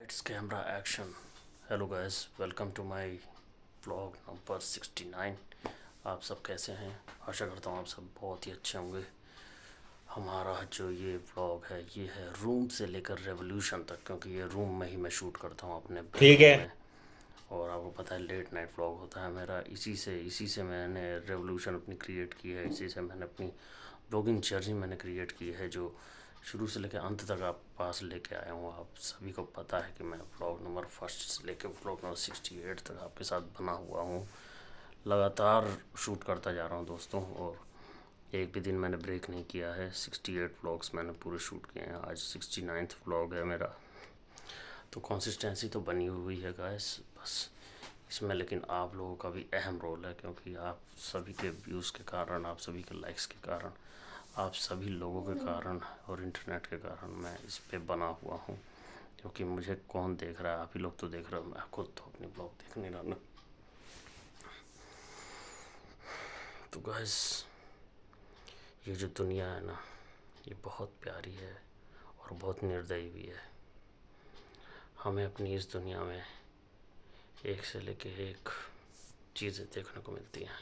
Lights camera action. Hello guys, welcome to my vlog number 69। आप सब कैसे हैं? आशा करता हूँ आप सब बहुत ही अच्छे होंगे। हमारा जो ये व्लॉग है ये है रूम से लेकर रेवोल्यूशन तक, क्योंकि ये रूम में ही मैं शूट करता हूँ अपने ठीक है। बेडरूम में। और आपको पता है लेट नाइट व्लॉग होता है मेरा, इसी से मैंने रेवोल्यूशन अपनी क्रिएट की है। इसी से मैंने अपनी ब्लॉगिंग जर्नी मैंने क्रिएट की है, जो शुरू से लेकर अंत तक आप पास लेके आया हूँ। आप सभी को पता है कि मैं व्लॉग नंबर फर्स्ट से लेकर व्लॉग नंबर 68 तक आपके साथ बना हुआ हूँ। लगातार शूट करता जा रहा हूँ दोस्तों, और एक भी दिन मैंने ब्रेक नहीं किया है। 68 व्लॉग्स मैंने पूरे शूट किए हैं। आज 69th व्लॉग है मेरा, तो कंसिस्टेंसी तो बनी हुई है गाइस बस इसमें। लेकिन आप लोगों का भी अहम रोल है, क्योंकि आप सभी के व्यूज़ के कारण, आप सभी के लाइक्स के कारण, आप सभी लोगों के कारण और इंटरनेट के कारण मैं इस पे बना हुआ हूँ। क्योंकि मुझे कौन देख रहा है? आप ही लोग तो देख रहे हो, मैं खुद तो अपनी ब्लॉग देख नहीं रहा ना। तो गाइस, ये जो दुनिया है ना, ये बहुत प्यारी है और बहुत निर्दयी भी है। हमें अपनी इस दुनिया में एक से लेके एक चीज़ें देखने को मिलती हैं।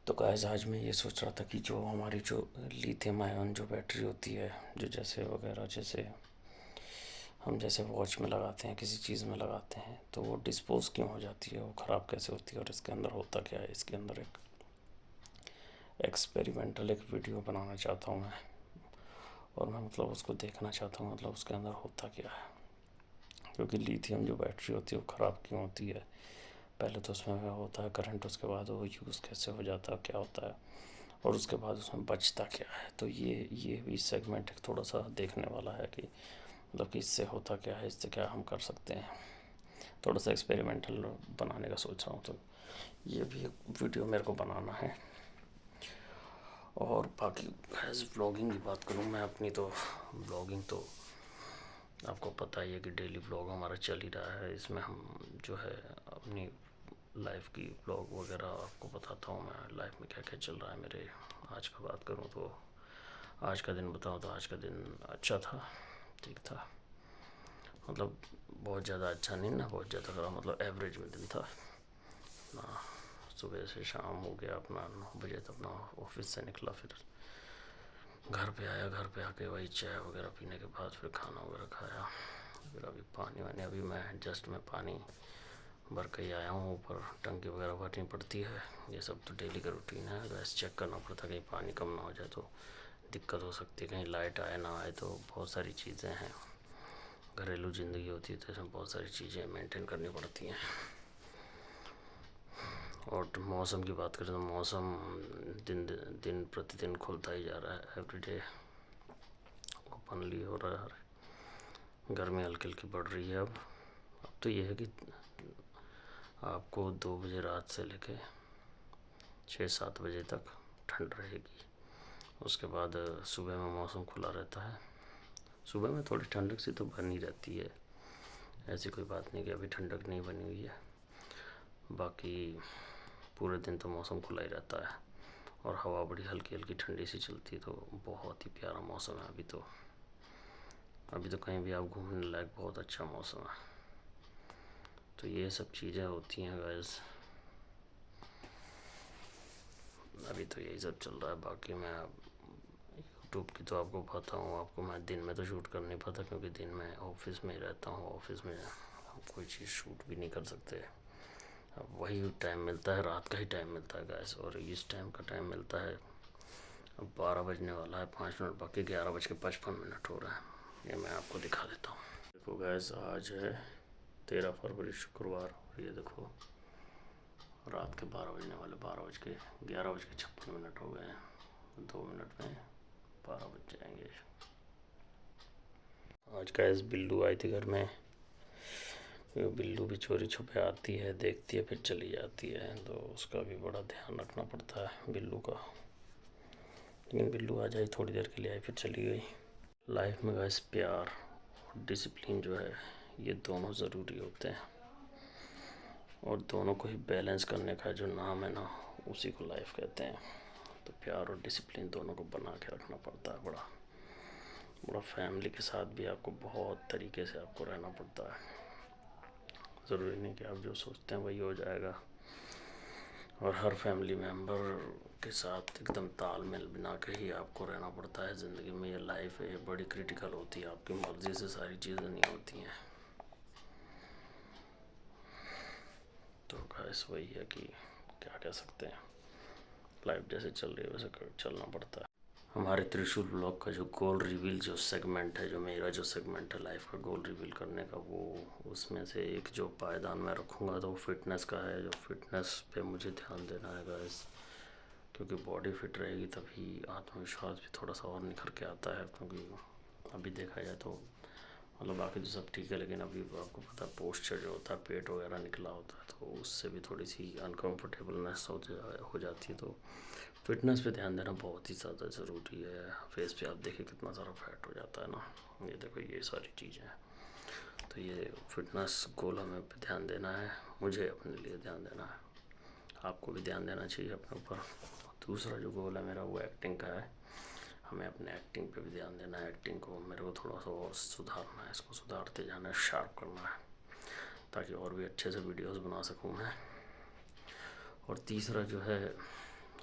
तो गाइस, आज मैं ये सोच रहा था कि जो हमारी जो लिथियम आयन जो बैटरी होती है, जो जैसे वगैरह जैसे हम जैसे वॉच में लगाते हैं, किसी चीज़ में लगाते हैं, तो वो डिस्पोज क्यों हो जाती है, वो ख़राब कैसे होती है, और इसके अंदर होता क्या है। इसके अंदर एक एक्सपेरिमेंटल एक वीडियो बनाना चाहता हूँ मैं, और मैं मतलब उसको देखना चाहता हूँ, मतलब उसके अंदर होता क्या है। क्योंकि लिथियम जो बैटरी होती है वो ख़राब क्यों होती है, पहले तो उसमें होता है करंट, उसके बाद वो यूज़ कैसे हो जाता है, क्या होता है, और उसके बाद उसमें बचता क्या है। तो ये भी सेगमेंट एक थोड़ा सा देखने वाला है कि मतलब कि इससे होता क्या है, इससे क्या हम कर सकते हैं। थोड़ा सा एक्सपेरिमेंटल बनाने का सोच रहा हूँ, तो ये भी एक वीडियो मेरे को बनाना है। और बाकी एज व्लॉगिंग की बात करूँ मैं अपनी, तो व्लॉगिंग तो आपको पता ही है कि डेली व्लॉग हमारा चल ही रहा है। इसमें हम जो है अपनी लाइफ की व्लॉग वगैरह आपको बताता हूँ मैं, लाइफ में क्या क्या चल रहा है मेरे। आज का बात करूँ तो आज का दिन बताऊँ तो आज का दिन अच्छा था, ठीक था। मतलब बहुत ज़्यादा अच्छा नहीं ना, बहुत ज़्यादा खराब, मतलब एवरेज में दिन था ना। सुबह से शाम हो गया, अपना 9 बजे तक अपना ऑफिस से निकला, फिर घर पे आया। घर पे आके वही चाय वगैरह पीने के बाद फिर खाना वगैरह खाया। फिर अभी पानी वानी, अभी मैं जस्ट में पानी भर के ही आया हूँ। ऊपर टंकी वगैरह भरनी पड़ती है, ये सब तो डेली का रूटीन है। गैस चेक करना पड़ता है, कहीं पानी कम ना हो जाए तो दिक्कत हो सकती है, कहीं लाइट आए ना आए, तो बहुत सारी चीज़ें हैं। घरेलू ज़िंदगी होती है तो इसमें बहुत सारी चीज़ें मेंटेन करनी पड़ती हैं। और मौसम की बात करें तो मौसम दिन दिन प्रतिदिन खुलता ही जा रहा है। एवरीडे ओपनली हो रहा है। गर्मी हल्की हल्की बढ़ रही है। अब तो ये है कि आपको 2 बजे रात से लेके 6-7 बजे तक ठंड रहेगी। उसके बाद सुबह में मौसम खुला रहता है। सुबह में थोड़ी ठंडक सी तो बनी रहती है, ऐसी कोई बात नहीं कि अभी ठंडक नहीं बनी हुई है। बाकी पूरे दिन तो मौसम खुला ही रहता है, और हवा बड़ी हल्की हल्की ठंडी सी चलती है, तो बहुत ही प्यारा मौसम है अभी तो कहीं भी आप घूमने लायक बहुत अच्छा मौसम है। तो ये सब चीज़ें होती हैं गाइस, अभी तो यही सब चल रहा है। बाकी मैं यूट्यूब की तो आपको पता हूँ, आपको मैं दिन में तो शूट कर नहीं पाता, क्योंकि दिन में ऑफिस में ही रहता हूँ। ऑफिस में हम कोई चीज़ शूट भी नहीं कर सकते। अब वही टाइम मिलता है, रात का ही टाइम मिलता है गैस, और इस टाइम का टाइम मिलता है। अब 12 बजने वाला है, 5 मिनट बाकी, 11:55 हो रहा है। ये मैं आपको दिखा देता हूँ। देखो गैस, आज है 13 फरवरी शुक्रवार, और ये देखो रात के 12 बजने वाले, 11:56 हो गए हैं। 2 मिनट में 12 बज जाएंगे। आज गैस बिल्लू आई थी घर में। बिल्लू भी चोरी छुपे आती है, देखती है, फिर चली जाती है, तो उसका भी बड़ा ध्यान रखना पड़ता है बिल्लू का। लेकिन बिल्लू आ जाए, थोड़ी देर के लिए आई फिर चली गई। लाइफ में गैस प्यार और डिसिप्लिन जो है, ये दोनों ज़रूरी होते हैं, और दोनों को ही बैलेंस करने का जो नाम है ना, उसी को लाइफ कहते हैं। तो प्यार और डिसिप्लिन दोनों को बना के रखना पड़ता है। बड़ा बड़ा फैमिली के साथ भी आपको बहुत तरीके से आपको रहना पड़ता है। ज़रूरी नहीं कि आप जो सोचते हैं वही हो जाएगा। और हर फैमिली मेम्बर के साथ एकदम तालमेल बना के ही आपको रहना पड़ता है ज़िंदगी में। ये लाइफ है, ये बड़ी क्रिटिकल होती है, आपकी मर्ज़ी से सारी चीज़ें नहीं होती हैं। तो गाइस वही है कि क्या कह सकते हैं, लाइफ जैसे चल रही है वैसे चलना पड़ता है। हमारे त्रिशूल ब्लॉग का जो गोल रिवील जो सेगमेंट है, जो मेरा जो सेगमेंट है लाइफ का गोल रिवील करने का, वो उसमें से एक जो पायदान मैं रखूँगा तो वो फिटनेस का है। जो फिटनेस पे मुझे ध्यान देना है गाइस, क्योंकि बॉडी फिट रहेगी तभी आत्मविश्वास भी थोड़ा सा और निखर के आता है। क्योंकि अभी देखा जाए तो मतलब बाकी तो सब ठीक है, लेकिन अभी आपको पता है पोस्चर जो होता है, पेट वगैरह निकला होता है, तो उससे भी थोड़ी सी अनकम्फर्टेबलनेस हो जाती है। तो फिटनेस पे ध्यान देना बहुत ही ज़्यादा ज़रूरी है। फेस पे आप देखिए कितना सारा फैट हो जाता है ना, ये देखो ये सारी चीज़ें हैं। तो ये फिटनेस गोल हमें पे ध्यान देना है, मुझे अपने लिए ध्यान देना है, आपको भी ध्यान देना चाहिए अपने ऊपर। दूसरा जो गोल है मेरा वो एक्टिंग का है, हमें अपने एक्टिंग पे भी ध्यान देना है। एक्टिंग को मेरे को थोड़ा सा और सुधारना है, इसको सुधारते जाना है, शार्प करना है, ताकि और भी अच्छे से वीडियोस बना सकूँ मैं। और तीसरा जो है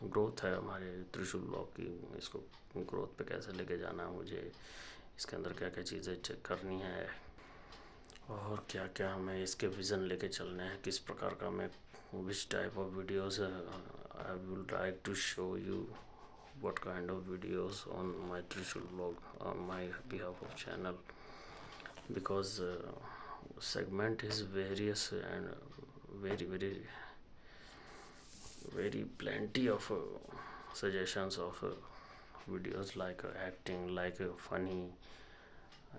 ग्रोथ है हमारे त्रिशूल ब्लॉग की, इसको ग्रोथ पे कैसे लेके जाना है मुझे, इसके अंदर क्या क्या चीज़ें चेक करनी है और क्या क्या हमें इसके विज़न लेके चलने हैं, किस प्रकार का मैं which type of videos I will like to show you what kind of videos on my Trishul blog on my behalf of channel, because segment is various and very plenty of suggestions of videos like acting, like funny,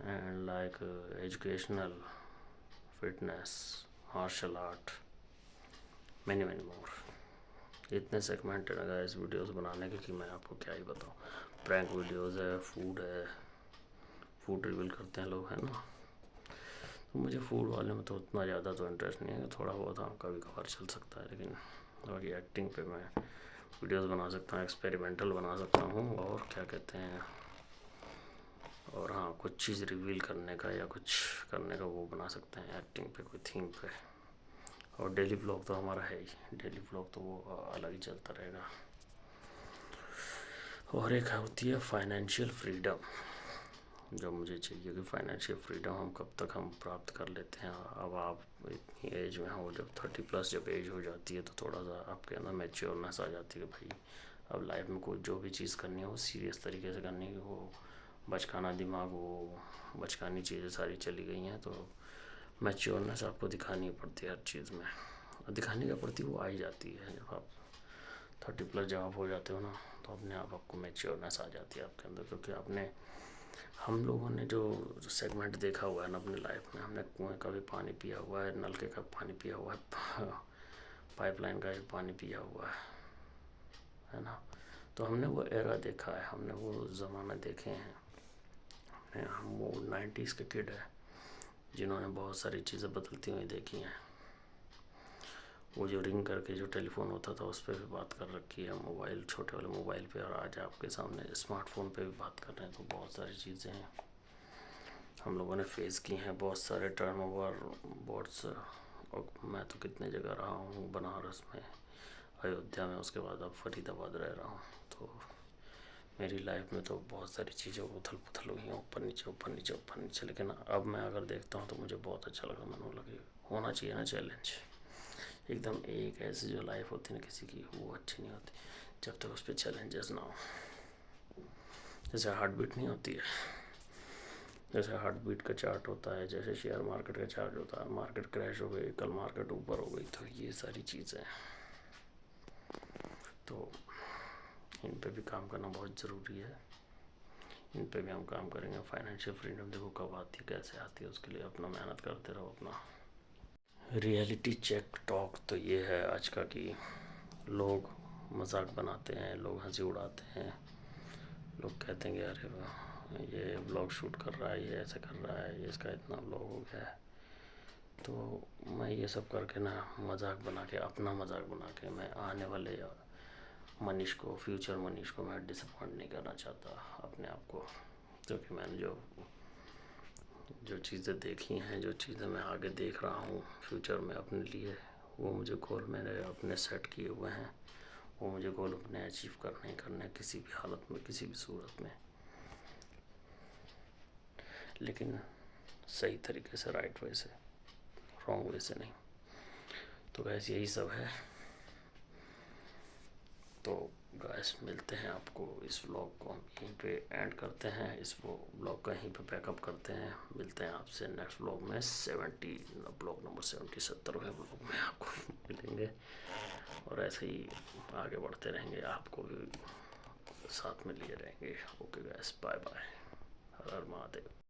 and like educational, fitness, martial art, many more। इतने segment है ना guys videos बनाने के कि मैं आपको क्या ही बताऊँ। प्रैंक वीडियोस है, फूड रिवील करते हैं लोग, है ना। तो मुझे फूड वाले में तो उतना ज़्यादा तो इंटरेस्ट नहीं है, थोड़ा बहुत हाँ कभी कभार चल सकता है, लेकिन बाकी एक्टिंग पे मैं वीडियोस बना सकता हूँ, एक्सपेरिमेंटल बना सकता हूँ, और क्या कहते हैं, और हाँ कुछ चीज़ रिवील करने का या कुछ करने का वो बना सकते हैं एक्टिंग पे, कोई थीम पे। और डेली ब्लॉग तो हमारा है ही, डेली ब्लॉग तो वो अलग ही चलता रहेगा। और एक होती है फाइनेंशियल फ्रीडम, जो मुझे चाहिए कि फाइनेंशियल फ्रीडम हम कब तक हम प्राप्त कर लेते हैं। अब आप इतनी एज में हो, जब 30+ जब एज हो जाती है तो थोड़ा सा आपके अंदर मैच्योरनेस आ जाती है भाई, अब लाइफ में कोई जो भी चीज़ करनी है वो सीरियस तरीके से करनी है। वो बचकाना दिमाग, वो बचकानी चीज़ें सारी चली गई हैं, तो मैच्योरनेस आपको दिखानी पड़ती है हर चीज़ में, और दिखानी क्या पड़ती है, वो आ ही जाती है। जब आप 30+ जब आप हो जाते हो ना, तो अपने आप आपको मैच्योरनेस आ जाती है आपके अंदर, क्योंकि आपने, हम लोगों ने जो सेगमेंट देखा हुआ है ना अपनी लाइफ में, हमने कुएं का भी पानी पिया हुआ है, नलके का पानी पिया हुआ है, पाइपलाइन का भी पानी पिया हुआ है ना। तो हमने वो एरा देखा है, हमने वो ज़माने देखे हैं, हम वो 90s के किड है जिन्होंने बहुत सारी चीज़ें बदलती हुई देखी हैं। वो जो रिंग करके जो टेलीफोन होता था उस पर भी बात कर रखी है, मोबाइल, छोटे वाले मोबाइल पे, और आज आपके सामने स्मार्टफोन पे भी बात कर रहे हैं। तो बहुत सारी चीज़ें हैं हम लोगों ने फेस की हैं, बहुत सारे टर्नओवर बोर्ड्स। और मैं तो कितने जगह रहा हूँ, बनारस में, अयोध्या में, उसके बाद अब फरीदाबाद रह रहा हूँ। तो मेरी लाइफ में तो बहुत सारी चीज़ें उथल पुथल हुई हैं, ऊपर नीचे ऊपर नीचे ऊपर नीचे, लेकिन अब मैं अगर देखता हूँ तो मुझे बहुत अच्छा लगा। मैंने लगे होना चाहिए ना चैलेंज, एकदम एक ऐसी जो लाइफ होती है ना किसी की, वो अच्छी नहीं होती जब तक उस पर चैलेंजेस ना हो। जैसे हार्ट बीट नहीं होती है, जैसे हार्ट बीट का चार्ट होता है, जैसे शेयर मार्केट का चार्ट होता है, मार्केट क्रैश हो गई, कल मार्केट ऊपर हो गई, तो ये सारी चीज़ें, तो इन पे भी काम करना बहुत ज़रूरी है। इन पे भी हम काम करेंगे। फाइनेंशियल फ्रीडम देखो कब आती है, कैसे आती है, उसके लिए अपना मेहनत करते रहो। अपना रियलिटी चेक टॉक तो ये है आज का कि लोग मजाक बनाते हैं, लोग हंसी उड़ाते हैं, लोग कहते हैं कि अरे ये ब्लॉग शूट कर रहा है, ये ऐसे कर रहा है, ये इसका इतना ब्लॉग हो गया है। तो मैं ये सब करके ना मजाक बना के, अपना मजाक बना के, मैं आने वाले मनीष को, फ्यूचर मनीष को मैं डिसअपॉइंट नहीं करना चाहता अपने आप को, क्योंकि मैंने जो जो चीज़ें देखी हैं, जो चीज़ें मैं आगे देख रहा हूँ फ्यूचर में अपने लिए, वो मुझे गोल मैंने अपने सेट किए हुए हैं। वो मुझे गोल अपने अचीव करने ही करने हैं, किसी भी हालत में, किसी भी सूरत में, लेकिन सही तरीके से, राइट वे से, रॉन्ग वे से नहीं। तो गैस यही सब है। तो गैस मिलते हैं आपको, इस व्लॉग को हम यहीं पे एंड करते हैं, इस वो व्लॉग का यहीं पे बैकअप करते हैं। मिलते हैं आपसे नेक्स्ट व्लॉग में, व्लॉग नंबर 70 व्लॉग में आपको मिलेंगे, और ऐसे ही आगे बढ़ते रहेंगे, आपको भी साथ में लिए रहेंगे। ओके गैस, बाय बाय, हर हर महादेव।